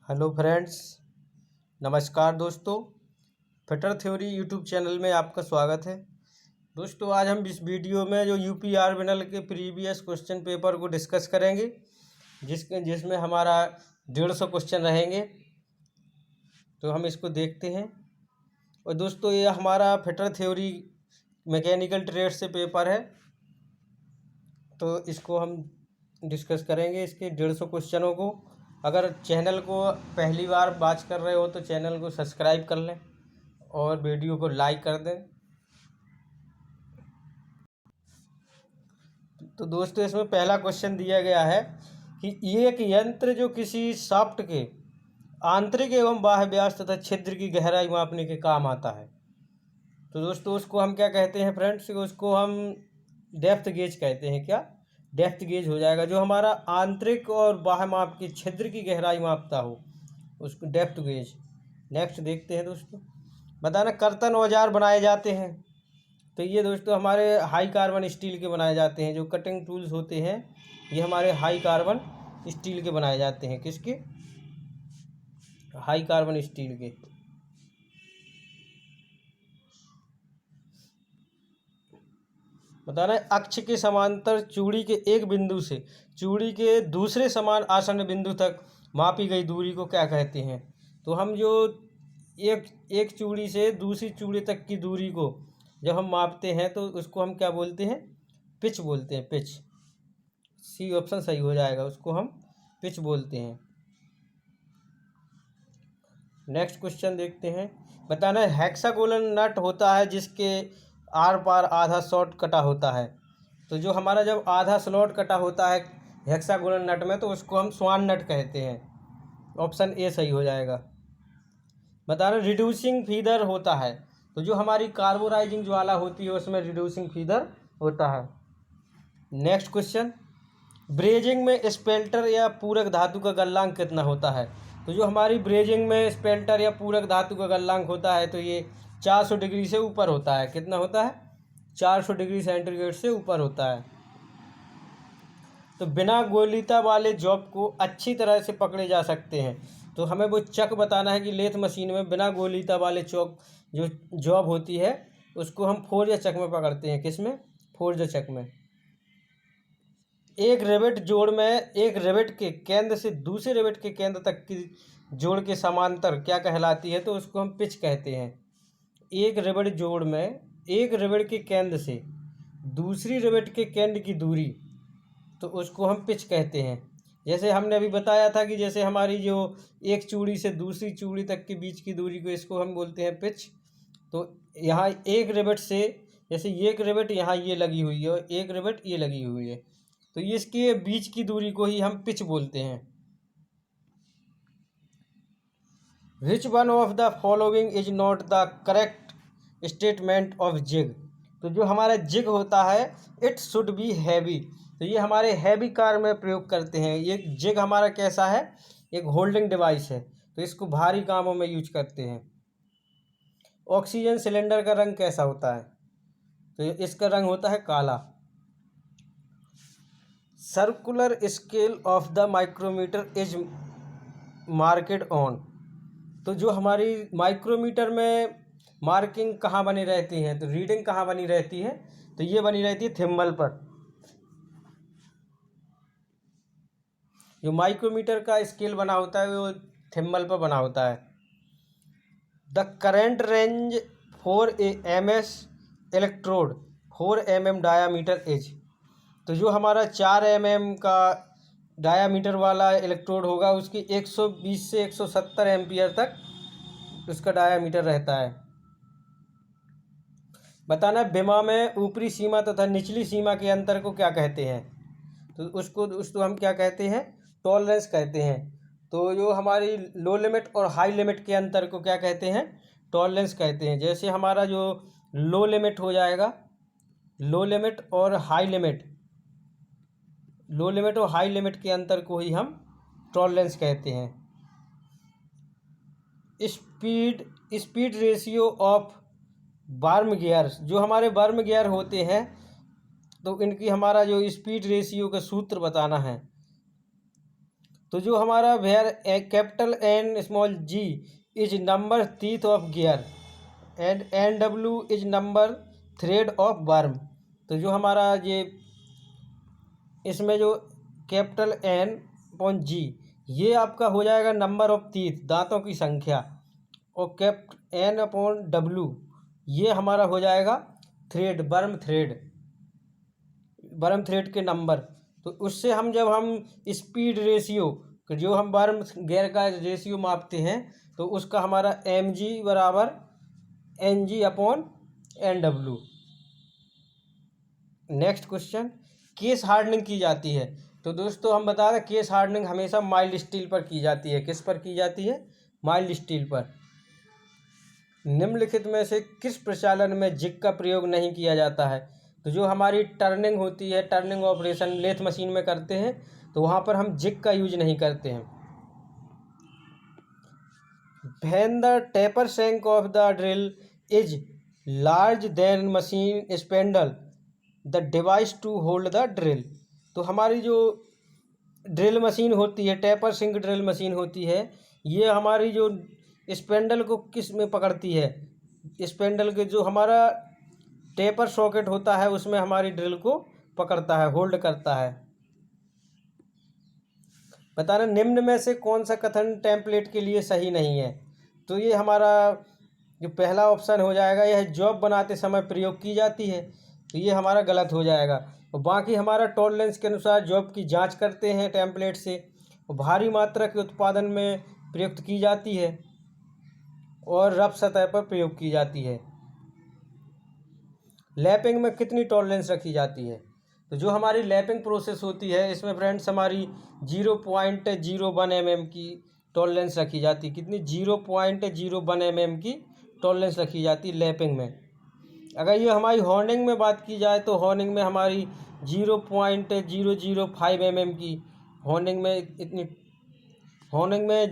Hello friends, नमस्कार दोस्तों। Fitter theory YouTube channel में आपका स्वागत है। दोस्तों, आज हम इस वीडियो में जो यूपी आर्बिनल के प्रीवियस क्वेश्चन पेपर को डिस्कस करेंगे, जिसमें हमारा 150 क्वेश्चन रहेंगे। तो हम इसको देखते हैं। और दोस्तों, ये हमारा फिटर थ्योरी मैकेनिकल ट्रेड से पेपर है, तो इसको हम डिस्कस करेंगे, इसके 150 क्वेश्चनों को। अगर चैनल को पहली बार वॉच कर रहे हो तो चैनल को सब्सक्राइब कर लें और वीडियो को लाइक कर दें। तो दोस्तों, इसमें पहला क्वेश्चन दिया गया है कि एक यंत्र जो किसी शाफ्ट के आंतरिक एवं बाह्य व्यास तथा छिद्र की गहराई मापने के काम आता है। तो दोस्तों, उसको हम क्या कहते हैं फ्रेंड्स? उसको हम डेप्थ गेज कहते हैं। क्या डेप्थ गेज हो जाएगा? जो हमारा आंतरिक और बाह्य माप की छिद्र की गहराई मापता हो उसको डेप्थ गेज। नेक्स्ट देखते हैं दोस्तों। बताना, कर्तन औजार बनाए जाते हैं। तो ये दोस्तों हमारे हाई कार्बन स्टील के बनाए जाते हैं। जो कटिंग टूल्स होते हैं ये हमारे हाई कार्बन स्टील के बनाए जाते हैं। किसके? हाई कार्बन स्टील के। बताना, अक्ष के समांतर चूड़ी के एक बिंदु से चूड़ी के दूसरे समान आसन्न बिंदु तक मापी गई दूरी को क्या कहते हैं? तो हम जो एक चूड़ी से दूसरी चूड़ी तक की दूरी को जब हम मापते हैं तो उसको हम क्या बोलते हैं? पिच बोलते हैं। पिच, सी ऑप्शन सही हो जाएगा। उसको हम पिच बोलते हैं। नेक्स्ट क्वेश्चन देखते हैं। बताना, हेक्सागोनल नट होता है जिसके आर पार आधा स्लॉट कटा होता है। तो जो हमारा जब आधा स्लॉट कटा होता है हेक्सागोनल नट में तो उसको हम स्वान नट कहते हैं। ऑप्शन ए सही हो जाएगा। बताना, रिड्यूसिंग फीदर होता है। तो जो हमारी कार्बोराइजिंग ज्वाला होती है उसमें रिड्यूसिंग फीदर होता है। नेक्स्ट क्वेश्चन, ब्रेजिंग में स्पेल्टर या पूरक धातु का गलनांक कितना होता है? तो जो हमारी ब्रेजिंग में स्पेल्टर या पूरक धातु का गलनांक होता है तो ये 400 डिग्री से ऊपर होता है। कितना होता है? 400 डिग्री सेंटीग्रेड से ऊपर होता है। तो बिना गोलीता वाले जॉब को अच्छी तरह से पकड़े जा सकते हैं। तो हमें वो चक बताना है कि लेथ मशीन में बिना गोलीता वाले चौक जो जॉब होती है उसको हम फोर्ज चक में पकड़ते हैं। किस में? फोर्ज चक में। एक रिवेट जोड़ में एक रिवेट के केंद्र से दूसरे रिवेट के केंद्र तक की जोड़ के समांतर क्या कहलाती है? तो उसको हम पिच कहते हैं। एक रिवेट जोड़ में एक रिवेट के केंद्र से दूसरी रिवेट के केंद्र की दूरी, तो उसको हम पिच कहते हैं। जैसे हमने अभी बताया था कि जैसे हमारी जो एक चूड़ी से दूसरी चूड़ी तक के बीच की दूरी को इसको हम बोलते हैं पिच। तो यहाँ एक रिवेट से जैसे एक रिवेट यहाँ ये लगी हुई है और एक रिवेट ये लगी हुई है तो ये इसके बीच की दूरी को ही हम पिच बोलते हैं। Which one of the following is not the correct statement of jig? तो जो हमारा जिग होता है इट शुड बी हैवी। तो ये हमारे हैवी कार में प्रयोग करते हैं। ये जिग हमारा कैसा है? एक होल्डिंग डिवाइस है, तो इसको भारी कामों में यूज करते हैं। ऑक्सीजन सिलेंडर का रंग कैसा होता है? तो इसका रंग होता है काला। Circular scale of the micrometer is marked on. तो जो हमारी माइक्रोमीटर में मार्किंग कहाँ बनी रहती है? तो रीडिंग कहाँ बनी रहती है? तो ये बनी रहती है थिम्बल पर। जो माइक्रोमीटर का स्केल बना होता है वो थिम्बल पर बना होता है। The current range for a M S electrode 4 mm diameter is. तो जो हमारा 4 mm का डायामीटर वाला इलेक्ट्रोड होगा उसकी 120 से 170 एम्पियर तक उसका डायामीटर रहता है। बताना, विमा में ऊपरी सीमा तथा निचली सीमा के अंतर को क्या कहते हैं? तो उसको हम क्या कहते हैं? टॉलरेंस कहते हैं। तो जो हमारी लो लिमिट और हाई लिमिट के अंतर को क्या कहते हैं? टॉलरेंस कहते हैं। जैसे हमारा जो लो लिमिट हो जाएगा, लो लिमिट और हाई लिमिट, लो लिमिट और हाई लिमिट के अंतर को ही हम टॉलरेंस कहते हैं। Speed ratio of worm gear, जो हमारे वर्म गियर होते हैं तो इनकी हमारा जो स्पीड रेशियो का सूत्र बताना है। तो जो हमारा where capital N small G is number teeth of gear and N W is number thread of worm. तो जो हमारा ये इसमें जो कैपिटल एन अपॉन जी ये आपका हो जाएगा नंबर ऑफ टीथ, दांतों की संख्या, और एन अपॉन डब्ल्यू ये हमारा हो जाएगा थ्रेड, वर्म थ्रेड के नंबर। तो उससे हम जब हम स्पीड रेशियो जो हम वर्म गियर का रेशियो मापते हैं तो उसका हमारा एम जी बराबर N G upon N W. Next question, case hardening की जाती है। तो दोस्तों हम बता दें केस हार्डनिंग हमेशा माइल्ड स्टील पर की जाती है। किस पर की जाती है? माइल्ड स्टील पर। निम्नलिखित में से किस प्रचालन में जिग का प्रयोग नहीं किया जाता है? तो जो हमारी टर्निंग होती है, टर्निंग ऑपरेशन लेथ मशीन में करते हैं तो वहाँ पर हम जिग का यूज नहीं करते हैं। When the taper shank of the drill is large then machine spindle the device to hold the drill. तो हमारी जो ड्रिल मशीन होती है, टेपर सिंक ड्रिल मशीन होती है, ये हमारी जो स्पेंडल को किस में पकड़ती है? स्पेंडल के जो हमारा टेपर सॉकेट होता है उसमें हमारी ड्रिल को पकड़ता है, होल्ड करता है। बताना निम्न में से कौन सा कथन टेम्पलेट के लिए सही नहीं है? तो ये हमारा जो पहला ऑप्शन हो जाएगा, यह जॉब बनाते समय प्रयोग की जाती है, तो ये हमारा गलत हो जाएगा। और बाकी हमारा टॉलरेंस के अनुसार जॉब की जांच करते हैं टेम्पलेट से, और भारी मात्रा के उत्पादन में प्रयुक्त की जाती है और रफ सतह पर प्रयोग की जाती है। लैपिंग में कितनी टॉलरेंस रखी जाती है? तो जो हमारी लैपिंग प्रोसेस होती है इसमें फ्रेंड्स हमारी 0.01 mm की टॉलरेंस रखी जाती है। कितनी? 0.01 mm की टॉलरेंस रखी जाती है लैपिंग में। अगर ये हमारी हॉर्निंग में बात की जाए तो हॉर्निंग में हमारी 0.005 mm की हॉर्निंग में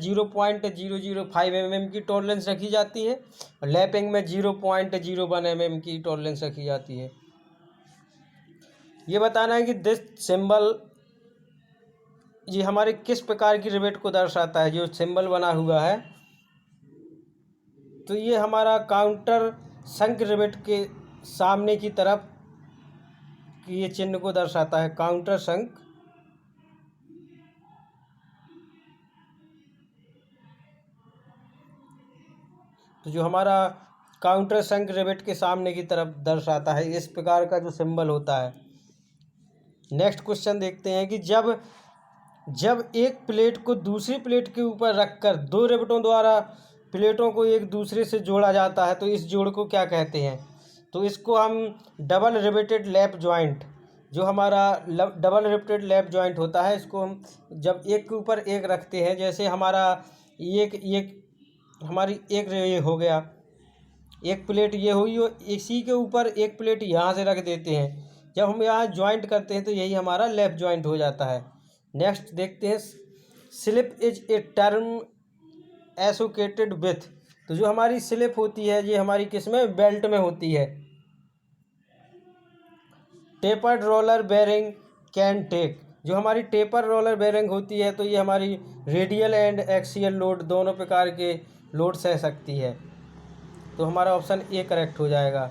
0.005 mm की टॉलरेंस रखी जाती है और लैपिंग में 0.01 mm की टॉलरेंस रखी जाती है। ये बताना है कि दिस सिंबल ये हमारे किस प्रकार की रिवेट को दर्शाता है? जो सिंबल बना हुआ है तो ये हमारा काउंटर संक रिवेट के सामने की तरफ ये चिन्ह को दर्शाता है, काउंटर संक। तो जो हमारा काउंटर संक रिवेट के सामने की तरफ दर्शाता है, इस प्रकार का जो सिंबल होता है। नेक्स्ट क्वेश्चन देखते हैं कि जब एक प्लेट को दूसरी प्लेट के ऊपर रखकर दो रिवेटों द्वारा प्लेटों को एक दूसरे से जोड़ा जाता है तो इस जोड़ को क्या कहते हैं? तो इसको हम डबल रिवेटेड लैप जॉइंट, जो हमारा डबल रिवेटेड लैप जॉइंट होता है, इसको हम जब एक के ऊपर एक रखते हैं, जैसे हमारा हमारी एक ये हो गया, एक प्लेट ये हुई और इसी के ऊपर एक प्लेट यहाँ से रख देते हैं, जब हम यहाँ जॉइंट करते हैं तो यही हमारा लैप जॉइंट हो जाता है। नेक्स्ट देखते हैं, slip is a term associated with. तो जो हमारी स्लिप होती है ये हमारी किस में? बेल्ट में होती है। Tapered roller bearing can take. जो हमारी टेपर रोलर बेरिंग होती है तो ये हमारी रेडियल एंड एक्सियल लोड दोनों प्रकार के लोड सह सकती है, तो हमारा ऑप्शन ए करेक्ट हो जाएगा।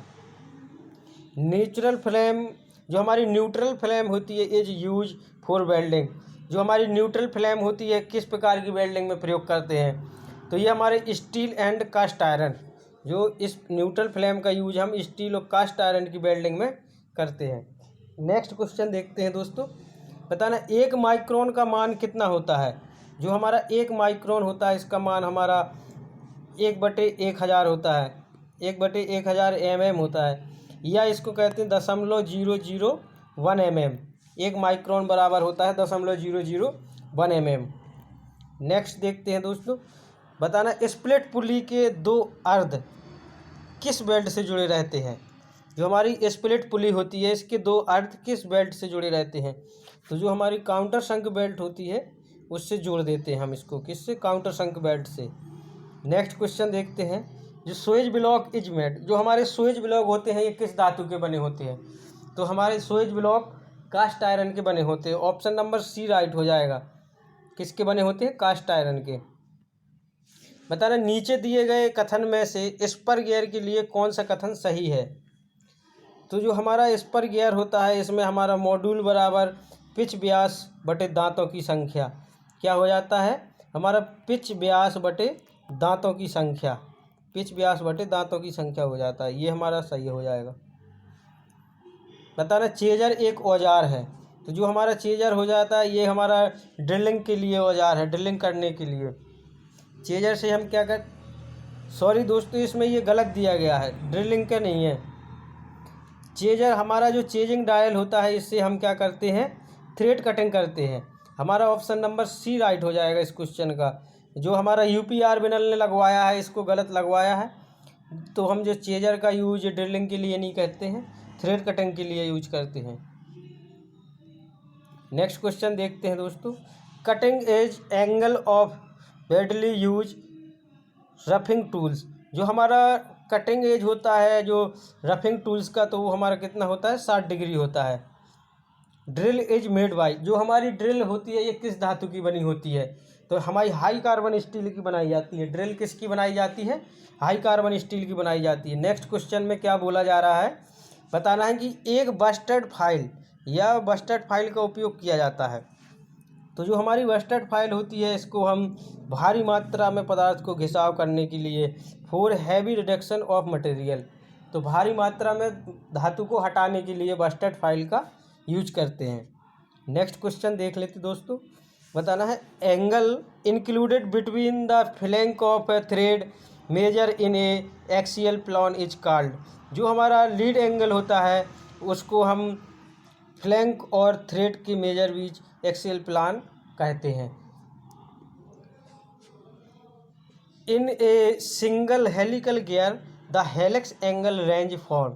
न्यूट्रल फ्लेम, जो हमारी न्यूट्रल फ्लेम होती है इज यूज फॉर वेल्डिंग। जो हमारी न्यूट्रल फ्लेम होती है किस प्रकार की वेल्डिंग में प्रयोग करते हैं? तो ये हमारे स्टील एंड कास्ट आयरन, जो इस न्यूट्रल फ्लेम का यूज हम स्टील और कास्ट आयरन की वेल्डिंग में करते हैं। नेक्स्ट क्वेश्चन देखते हैं दोस्तों, बताना 1 माइक्रोन का मान कितना होता है? जो हमारा 1 माइक्रोन होता है इसका मान हमारा 1/1000 होता है, 1/1000 mm होता है, या इसको कहते हैं 0.001 mm। 1 माइक्रोन बराबर होता है 0.001 mm। नेक्स्ट देखते हैं दोस्तों, बताना स्प्लिट पुली के 2 अर्ध किस बेल्ट से जुड़े रहते हैं? जो हमारी स्प्लिट पुली होती है इसके 2 अर्ध किस बेल्ट से जुड़े रहते हैं? तो जो हमारी काउंटर संक बेल्ट होती है उससे जोड़ देते हैं हम इसको, किससे? काउंटर संक बेल्ट से। नेक्स्ट क्वेश्चन देखते हैं, जो स्विच ब्लॉक इज मेड। जो हमारे स्विच ब्लॉक होते हैं ये किस धातु के बने होते हैं? तो हमारे स्विच ब्लॉक कास्ट आयरन के बने होते हैं। ऑप्शन नंबर सी राइट हो जाएगा, किसके बने होते हैं? कास्ट आयरन के। बताना नीचे दिए गए कथन में से स्पर गियर के लिए कौन सा कथन सही है? तो जो हमारा स्पर गियर होता है इसमें हमारा मॉड्यूल बराबर पिच व्यास बटे दांतों की संख्या क्या हो जाता है? हमारा पिच व्यास बटे दांतों की संख्या, पिच व्यास बटे दांतों की संख्या हो जाता है। ये हमारा सही हो जाएगा। बताना चेजर एक औजार है, तो जो हमारा चेजर हो जाता है ये हमारा ड्रिलिंग के लिए औजार है, ड्रिलिंग करने के लिए। चेजर से हम क्या कर, सॉरी दोस्तों इसमें ये गलत दिया गया है, ड्रिलिंग का नहीं है। चेजर हमारा जो चेजिंग डायल होता है इससे हम क्या करते हैं? थ्रेड कटिंग करते हैं। हमारा ऑप्शन नंबर सी राइट हो जाएगा इस क्वेश्चन का। जो हमारा यूपीआर बिनल ने लगवाया है इसको गलत लगवाया है, तो हम जो चेजर का यूज ड्रिलिंग के लिए नहीं करते हैं, थ्रेड कटिंग के लिए यूज करते हैं। नेक्स्ट क्वेश्चन देखते हैं दोस्तों। Cutting edge angle of badly use roughing tools. जो हमारा कटिंग एज होता है जो रफिंग टूल्स का, तो वो हमारा कितना होता है? 60 डिग्री होता है। ड्रिल इज मेड बाई, जो हमारी ड्रिल होती है ये किस धातु की बनी होती है? तो हमारी हाई कार्बन स्टील की बनाई जाती है। ड्रिल किसकी बनाई जाती है? हाई कार्बन स्टील की बनाई जाती है। नेक्स्ट क्वेश्चन में क्या बोला जा रहा है? बताना है कि एक बस्टर्ड फाइल या बस्टर्ड फाइल का उपयोग किया जाता है। तो जो हमारी बस्टर्ड फाइल होती है इसको हम भारी मात्रा में पदार्थ को घिसाव करने के लिए for heavy reduction of material, तो भारी मात्रा में धातु को हटाने के लिए बस्टर्ड फाइल का यूज करते हैं। नेक्स्ट क्वेश्चन देख लेते दोस्तों। बताना है angle included between the flank of a thread measure in a axial plane is called. जो हमारा लीड एंगल होता है उसको हम फ्लैंक और थ्रेड के मेजर बीच एक्सियल प्लान कहते हैं। In a single helical gear the helix angle range form.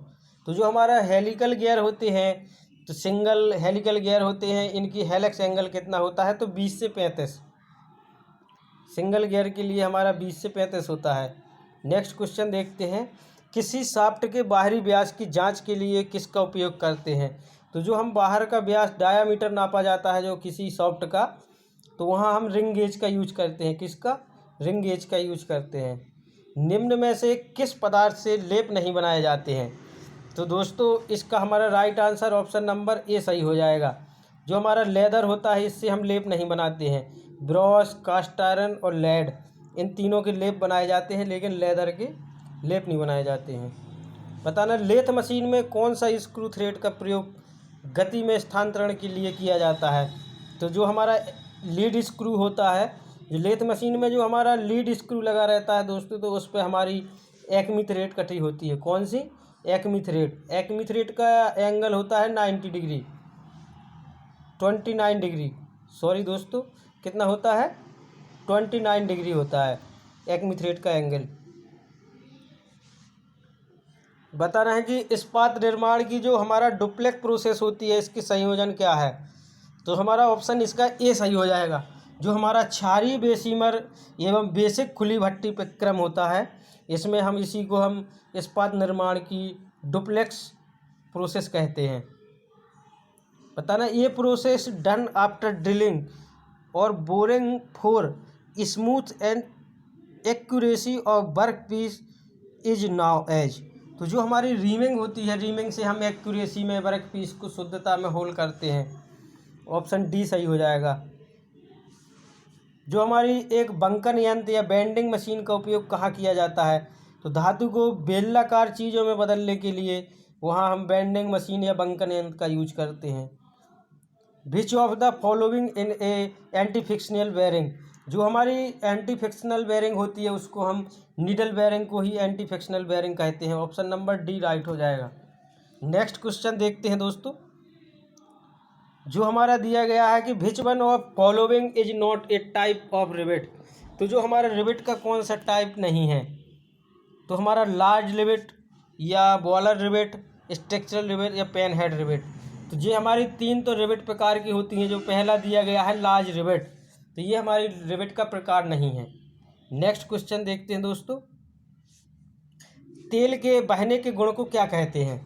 तो जो हमारा हेलिकल गियर होते हैं, तो सिंगल हेलिकल गियर होते हैं, इनकी हेलिक्स एंगल कितना होता है? तो 20 से 35। सिंगल गियर के लिए हमारा 20 से 35 होता है। नेक्स्ट क्वेश्चन देखते हैं। किसी शाफ्ट के बाहरी व्यास की जांच के लिए किसका उपयोग करते हैं? तो जो हम बाहर का व्यास डायामीटर नापा जाता है जो किसी शाफ्ट का, तो वहाँ हम रिंग गेज का यूज करते हैं। किसका? रिंग गेज का यूज करते हैं। निम्न में से किस पदार्थ से लेप नहीं बनाए जाते हैं? तो दोस्तों इसका हमारा right answer option number A सही हो जाएगा। जो हमारा लेदर होता है इससे हम लेप नहीं बनाते हैं। ब्रॉस, कास्ट आयरन और लेड, इन तीनों के लेप बनाए जाते हैं, लेकिन लेदर के लेप नहीं बनाए जाते हैं। बताना लेथ मशीन में कौन सा स्क्रू थ्रेड का प्रयोग गति में स्थानांतरण के लिए किया जाता है? तो जो हमारा लीड स्क्रू होता है, जो लेथ मशीन में जो हमारा लीड स्क्रू लगा रहता है दोस्तों, तो उस पर हमारी एक्मी थ्रेड कटी होती है। कौन सी? Acme thread. एक्मी थ्रेड का एंगल होता है 90 डिग्री, 29 डिग्री, सॉरी दोस्तों कितना होता है? 29 डिग्री होता है एक्मी थ्रेड का एंगल। बताना है कि इस्पात निर्माण की जो हमारा डुप्लेक्स प्रोसेस होती है इसकी संयोजन क्या है? तो हमारा ऑप्शन इसका ए सही हो जाएगा। जो हमारा क्षारीय बेसीमर एवं बेसिक खुली भट्टी प्रक्रम होता है, इसमें हम इसी को हम इस्पात निर्माण की डुप्लेक्स प्रोसेस कहते हैं। बताना ये प्रोसेस डन आफ्टर ड्रिलिंग और boring for smooth and accuracy of work piece is known as. तो जो हमारी रीमिंग होती है, रीमिंग से हम एक्यूरेसी में वर्क पीस को शुद्धता में होल करते हैं। ऑप्शन डी सही हो जाएगा। जो हमारी एक बंकन यंत्र या बेंडिंग मशीन का उपयोग कहाँ किया जाता है? तो धातु को बेलनाकार चीज़ों में बदलने के लिए वहाँ हम बेंडिंग मशीन या बंकन यंत्र का यूज करते हैं। Which of the following in A anti frictional bearing. जो हमारी एंटी फ्रिक्शनल बेयरिंग होती है उसको हम नीडल बेयरिंग को ही एंटी फ्रिक्शनल बेयरिंग कहते हैं। ऑप्शन नंबर डी राइट हो जाएगा। नेक्स्ट क्वेश्चन देखते हैं दोस्तों। जो हमारा दिया गया है कि विच one of following is not a type of rivet. तो जो हमारा रिवेट का कौन सा टाइप नहीं है? तो हमारा लार्ज रिवेट या बॉलर रिवेट, स्ट्रक्चरल रिवेट या पेन हेड रिवेट। तो ये हमारी तीन तो रिवेट प्रकार की होती हैं। जो पहला दिया गया है लार्ज रिवेट, तो ये हमारी रिवेट का प्रकार नहीं है। नेक्स्ट क्वेश्चन देखते हैं दोस्तों। तेल के बहने के गुण को क्या कहते हैं?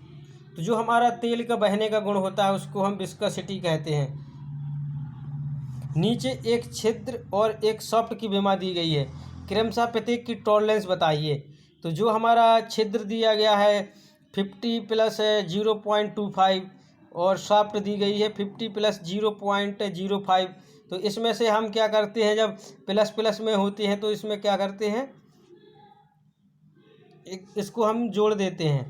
तो जो हमारा तेल का बहने का गुण होता है उसको हम विस्कोसिटी कहते हैं। नीचे एक छिद्र और एक सॉफ्ट की विमा दी गई है, क्रमशः प्रत्येक की टॉलरेंस बताइए। तो जो हमारा छिद्र दिया गया है 50 प्लस 0.25 और सॉफ्ट दी गई है 50 प्लस 0.05। तो इसमें से हम क्या करते हैं, जब प्लस प्लस में होते हैं तो इसमें क्या करते हैं, इसको हम जोड़ देते हैं।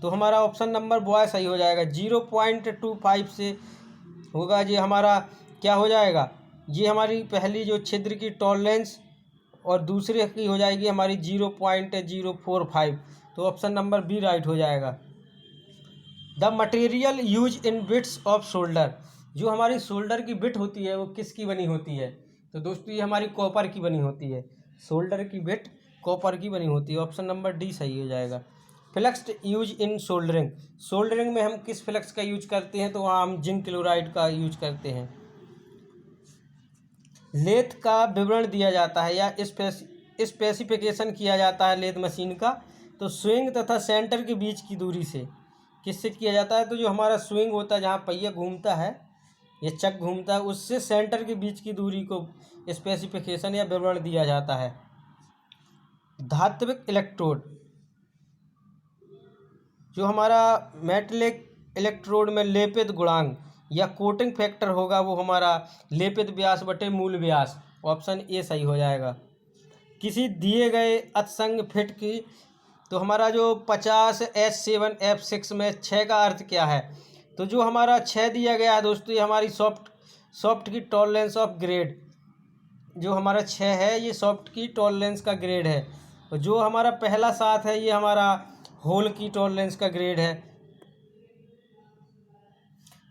तो हमारा ऑप्शन नंबर बॉय सही हो जाएगा। 0.25 से होगा जी हमारा क्या हो जाएगा, ये हमारी पहली जो छिद्र की टॉलरेंस और दूसरे की हो जाएगी हमारी 0.045। तो ऑप्शन नंबर बी राइट हो जाएगा। The material use in bits off shoulder, जो हमारी शोल्डर की बिट होती है वो किसकी बनी होती है? तो दोस्तों ये हमारी कॉपर की बनी होती है, शोल्डर की बिट कॉपर की बनी होती है। ऑप्शन नंबर डी सही हो जाएगा। Flux use in soldering, soldering में हम किस फ्लेक्स का यूज करते हैं? तो वहाँ हम जिंक क्लोराइड का यूज करते हैं। लेथ का विवरण दिया जाता है या स्पेसिफिकेशन किया जाता है लेथ मशीन का, तो स्विंग तथा सेंटर के बीच की दूरी से किससे किया जाता है? तो जो हमारा स्विंग होता है, जहाँ पहिया घूमता है या चक घूमता है, उससे सेंटर के बीच की दूरी को स्पेसिफिकेशन या विवरण दिया जाता है। धात्विक इलेक्ट्रोड, जो हमारा मेटलिक इलेक्ट्रोड में लेपित गुणांक या कोटिंग फैक्टर होगा वो हमारा लेपित व्यास बटे मूल व्यास। ऑप्शन ए सही हो जाएगा। किसी दिए गए अतसंग फिट की, तो हमारा जो 50 S7 F6 में 6 का अर्थ क्या है? तो जो हमारा 6 दिया गया है दोस्तों, ये हमारी सॉफ्ट की टॉलरेंस ऑफ ग्रेड, जो हमारा 6 है ये सॉफ्ट की टॉलरेंस का ग्रेड है। और जो हमारा पहला 7 है ये हमारा होल की टॉलरेंस का ग्रेड है।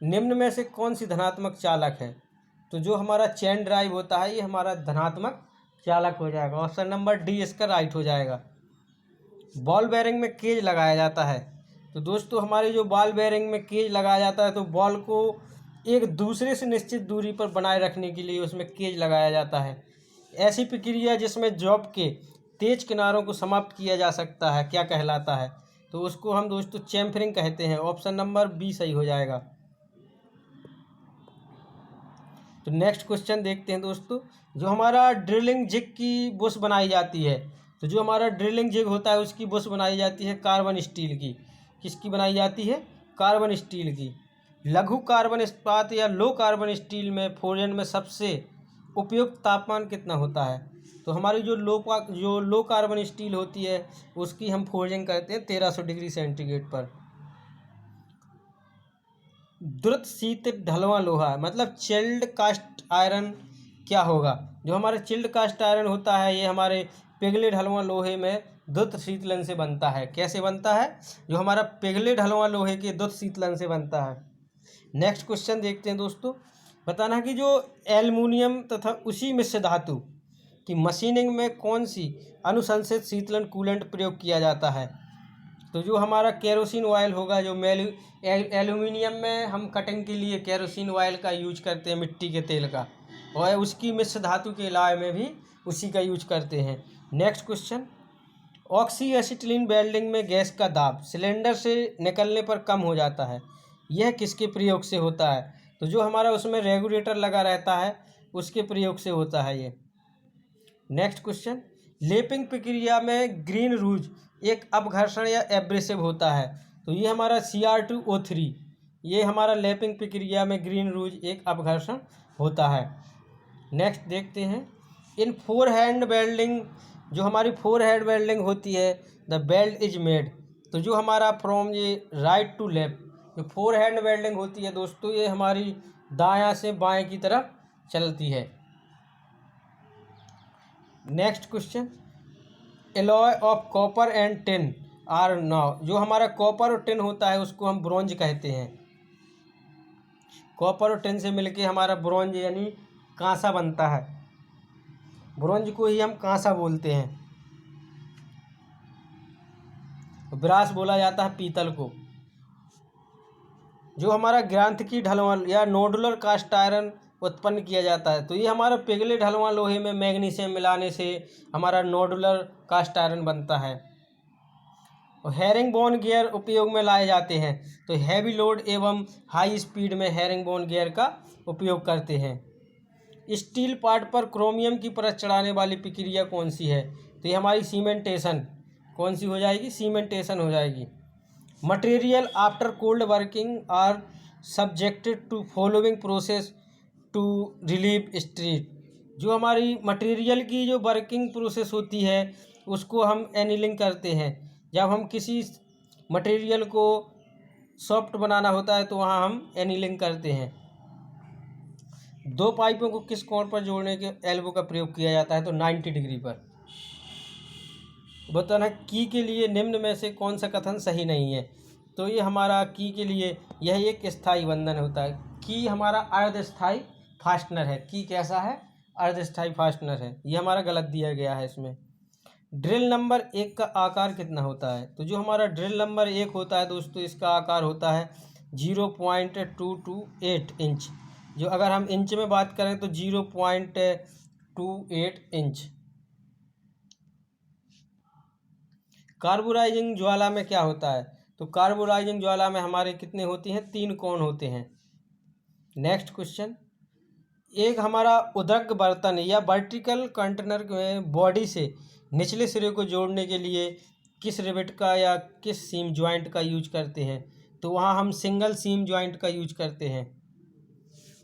निम्न में से कौन सी धनात्मक चालक है? तो जो हमारा चेन ड्राइव होता है ये हमारा धनात्मक चालक हो जाएगा। ऑप्शन नंबर डी इसका राइट हो जाएगा। बॉल बेयरिंग में केज लगाया जाता है, तो दोस्तों हमारी जो बॉल बेयरिंग में केज लगाया जाता है, तो बॉल को एक दूसरे से निश्चित दूरी पर बनाए रखने के लिए उसमें केज लगाया जाता है। ऐसी प्रक्रिया जिसमें जॉब के तेज किनारों को समाप्त किया जा सकता है क्या कहलाता है? तो उसको हम दोस्तों चैम्फरिंग कहते हैं। ऑप्शन नंबर बी सही हो जाएगा। तो नेक्स्ट क्वेश्चन देखते हैं दोस्तों। जो हमारा ड्रिलिंग जिग की बुश बनाई जाती है, तो जो हमारा ड्रिलिंग जिग होता है उसकी बुश बनाई जाती है कार्बन स्टील की। किसकी बनाई जाती है? कार्बन स्टील की। लघु कार्बन इस्पात या लो कार्बन स्टील में फोर्जन में सबसे उपयुक्त तापमान कितना होता है? तो हमारी जो लो कार्बन स्टील होती है उसकी हम फोर्जिंग करते हैं 1300 डिग्री सेंटीग्रेड पर। द्रुत शीत ढलवां लोहा, मतलब चिल्ड कास्ट आयरन क्या होगा? जो हमारे चिल्ड कास्ट आयरन होता है ये हमारे पिघले ढलवां लोहे में द्रुत शीतलन से बनता है। कैसे बनता है? जो हमारा पिघले ढलवां लोहे के द्रुत शीतलन से बनता है। नेक्स्ट क्वेश्चन देखते हैं दोस्तों। बताना कि जो एल्युमिनियम तथा उसी मिश्र धातु की मशीनिंग में कौन सी अनुशंसित शीतलन कूलेंट प्रयोग किया जाता है? तो जो हमारा केरोसिन ऑयल होगा, जो एल्युमिनियम में हम कटिंग के लिए केरोसिन ऑयल का यूज करते हैं, मिट्टी के तेल का, और उसकी मिश्र धातु के इलाज में भी उसी का यूज करते हैं। Next question. Oxy acetylene welding में गैस का दाब सिलेंडर से निकलने पर कम हो जाता है, यह किसके प्रयोग से होता है? तो जो हमारा उसमें रेगुलेटर लगा रहता है उसके प्रयोग से होता है ये। Next question. लेपिंग प्रक्रिया में ग्रीन रूज एक अपघर्षण या एब्रेसिव होता है, तो ये हमारा Cr2O3, ये हमारा लेपिंग प्रक्रिया में ग्रीन रूज एक अपघर्षण होता है। नेक्स्ट देखते हैं। इन फोर हैंड वेल्डिंग, जो हमारी फोर हैंड वेल्डिंग होती है, द वेल्ड इज मेड, तो जो हमारा फ्रॉम ये राइट टू लेफ्ट, जो फोर हैंड वेल्डिंग होती है दोस्तों ये हमारी दायां से बाएं की तरफ चलती है। Next question. Alloy of copper and tin are known, जो हमारा कॉपर और टिन होता है उसको हम ब्रॉन्ज कहते हैं। कॉपर और टिन से मिलके हमारा ब्रॉन्ज यानी कांसा बनता है। ब्रॉन्ज को ही हम कांसा बोलते हैं। ब्रास बोला जाता है पीतल को। जो हमारा ग्रांथकी ढलवां या नोडुलर कास्ट आयरन उत्पन्न किया जाता है, तो ये हमारा पिघले ढलवां लोहे में मैग्नीशियम मिलाने से हमारा नोडुलर कास्ट आयरन बनता है। और हेरिंगबोन गियर उपयोग में लाए जाते हैं। तो हैवी लोड एवं हाई स्पीड में हेरिंगबोन गियर का उपयोग करते हैं। स्टील पार्ट पर क्रोमियम की परत चढ़ाने वाली प्रक्रिया कौन सी है? तो ये हमारी सीमेंटेशन। कौन सी हो जाएगी? सीमेंटेशन हो जाएगी। Material after cold working are subjected to following process to relieve stress. जो हमारी मटेरियल की जो वर्किंग प्रोसेस होती है उसको हम एनीलिंग करते हैं। जब हम किसी मटेरियल को सॉफ्ट बनाना होता है तो वहाँ हम एनीलिंग करते हैं। दो पाइपों को किस कोण पर जोड़ने के एल्बो का प्रयोग किया जाता है? तो 90 डिग्री पर। बताना की के लिए निम्न में से कौन सा कथन सही नहीं है? तो ये हमारा की के लिए यह एक स्थायी बंधन होता है। की हमारा अर्धस्थायी फास्टनर है। की कैसा है? अर्धस्थायी फास्टनर है। ये हमारा गलत दिया गया है इसमें। ड्रिल नंबर 1 का आकार कितना होता है? तो जो हमारा ड्रिल नंबर 1 होता है दोस्तों, इसका आकार होता है 0.228 इंच। जो अगर हम इंच में बात करें तो 0.28 इंच। कार्बोराइजिंग ज्वाला में क्या होता है? तो कार्बोराइजिंग ज्वाला में हमारे कितने होती हैं? 3 कोण होते हैं। नेक्स्ट क्वेश्चन, एक हमारा उदक बर्तन या वर्टिकल कंटेनर में बॉडी से निचले सिरे को जोड़ने के लिए किस रिवेट का या किस सीम जॉइंट का यूज करते हैं? तो वहाँ हम सिंगल सीम जॉइंट का यूज करते हैं।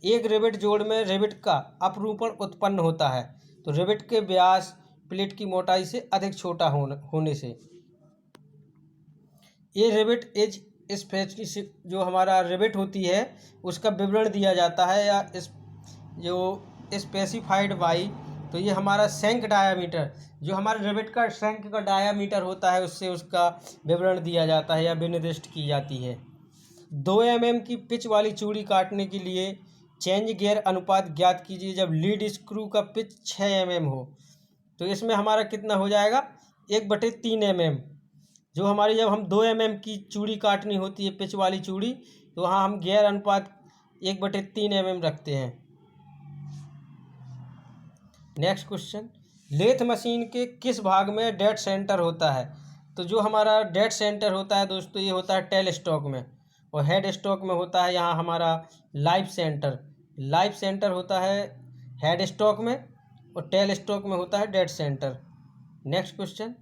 एक रिवेट जोड़ में रिवेट का अपरूपण उत्पन्न होता है। तो रिवेट के व्यास प्लेट की मोटाई से अधिक छोटा होने से। ये रिवेट एज स्पेसिफिक जो हमारा रिवेट होती है उसका विवरण दिया जाता है या इस जो स्पेसिफाइड बाई। तो ये हमारा शंक डायामीटर, जो हमारे रिवेट का शंक का डायामीटर होता है उससे उसका विवरण दिया जाता है या विनिर्दिष्ट की जाती है। 2 mm की पिच वाली चूड़ी काटने के लिए चेंज गियर अनुपात ज्ञात कीजिए जब लीड स्क्रू का पिच 6 mm हो। तो इसमें हमारा कितना हो जाएगा? 1/3 mm। जो हमारी जब हम 2 mm की चूड़ी काटनी होती है पिच वाली चूड़ी, तो वहाँ हम गियर अनुपात 1/3 mm रखते हैं। नेक्स्ट क्वेश्चन, लेथ मशीन के किस भाग में डेड सेंटर होता है? तो जो हमारा डेड सेंटर होता है दोस्तों, ये होता है टेल स्टॉक में, और हेड स्टॉक में होता है यहाँ हमारा लाइफ सेंटर। लाइफ सेंटर होता है हेड स्टॉक में और टेल स्टॉक में होता है dead centre. Next question,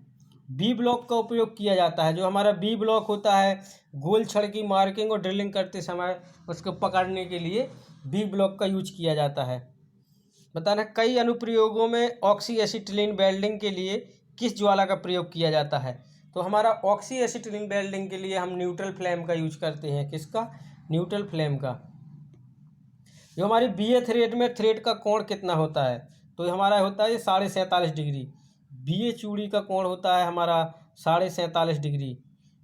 V block का उपयोग किया जाता है। जो हमारा बी ब्लॉक होता है गोल छड़ की मार्किंग और ड्रिलिंग करते समय उसको पकड़ने के लिए बी ब्लॉक का यूज किया जाता है। बताना, कई अनुप्रयोगों में ऑक्सी एसिटिलीन वेल्डिंग के लिए किस ज्वाला का प्रयोग किया जाता है? तो हमारा ऑक्सी एसिटिलीन वेल्डिंग के लिए हम न्यूट्रल फ्लेम का यूज करते हैं। किसका? न्यूट्रल फ्लेम का। जो हमारी बीए थ्रेड में थ्रेड का कोण कितना होता है? तो हमारा होता है 47.5 डिग्री। बीए चूड़ी का कोण होता है हमारा 47.5 डिग्री।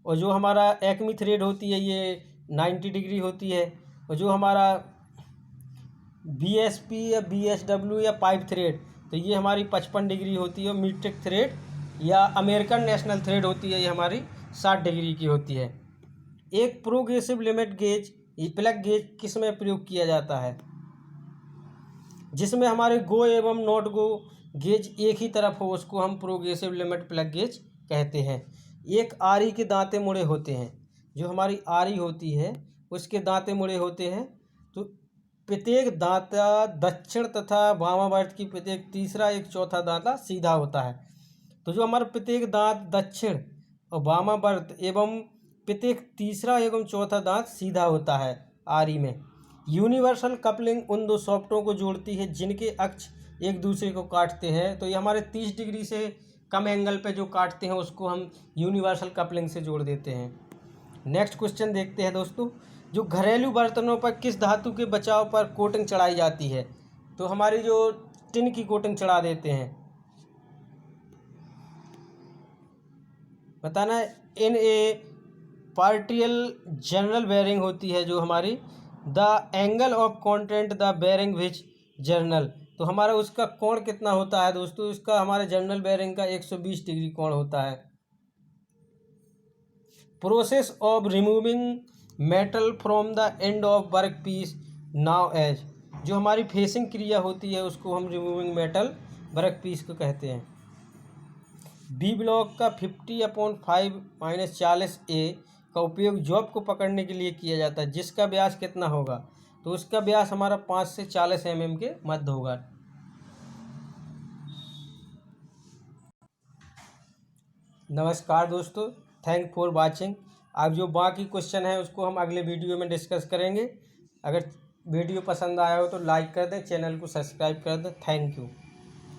और जो हमारा एक्मी थ्रेड होती है ये 90 डिग्री होती है। और जो हमारा बीएसपी या बीएसडब्ल्यू या पाइप थ्रेड, तो ये हमारी 55 डिग्री होती है। और मीट्रिक थ्रेड या अमेरिकन नेशनल थ्रेड होती है, ये हमारी 60 डिग्री की होती है। एक progressive limit gauge plug gauge किस में प्रयोग किया जाता है? जिसमें हमारे गो एवं नॉट गो गेज एक ही तरफ हो उसको हम प्रोग्रेसिव लिमिट प्लग गेज कहते हैं। एक आरी के दांते मुड़े होते हैं। जो हमारी आरी होती है उसके दांते मुड़े होते हैं। तो प्रत्येक दांता दक्षिण तथा वामावर्त की प्रत्येक तीसरा एक चौथा दांता सीधा होता है। तो जो हमारा प्रत्येक दांत दक्षिण और वामावर्त एवं प्रत्येक तीसरा एवं चौथा दांत सीधा होता है आरी में। यूनिवर्सल कपलिंग उन दो सॉफ्टों को जोड़ती है जिनके अक्ष एक दूसरे को काटते हैं। तो ये हमारे 30 डिग्री से कम एंगल पे जो काटते हैं उसको हम यूनिवर्सल कपलिंग से जोड़ देते हैं। नेक्स्ट क्वेश्चन देखते हैं दोस्तों, जो घरेलू बर्तनों पर किस धातु के बचाव पर कोटिंग चढ़ाई जाती है? तो हमारी जो टिन की कोटिंग चढ़ा देते हैं। बताना, इन ए पार्टियल जनरल बेयरिंग होती है जो हमारी the angle of content the bearing which journal. तो हमारा उसका कोण कितना होता है दोस्तों? इसका हमारे जनरल बेयरिंग का 120 डिग्री कोण होता है। Process of removing metal from the end of work piece known as. जो हमारी फेसिंग क्रिया होती है उसको हम रिमूविंग मेटल वर्क पीस को कहते हैं। बी ब्लॉक का 50/5 - 40A का उपयोग जॉब को पकड़ने के लिए किया जाता है, जिसका व्यास कितना होगा? तो उसका व्यास हमारा 5 से 40 mm के मध्य होगा। नमस्कार दोस्तों, थैंक फॉर वाचिंग। अब जो बाकी क्वेश्चन है उसको हम अगले वीडियो में डिस्कस करेंगे। अगर वीडियो पसंद आया हो तो लाइक कर दें, चैनल को सब्सक्राइब कर दें। Thank you.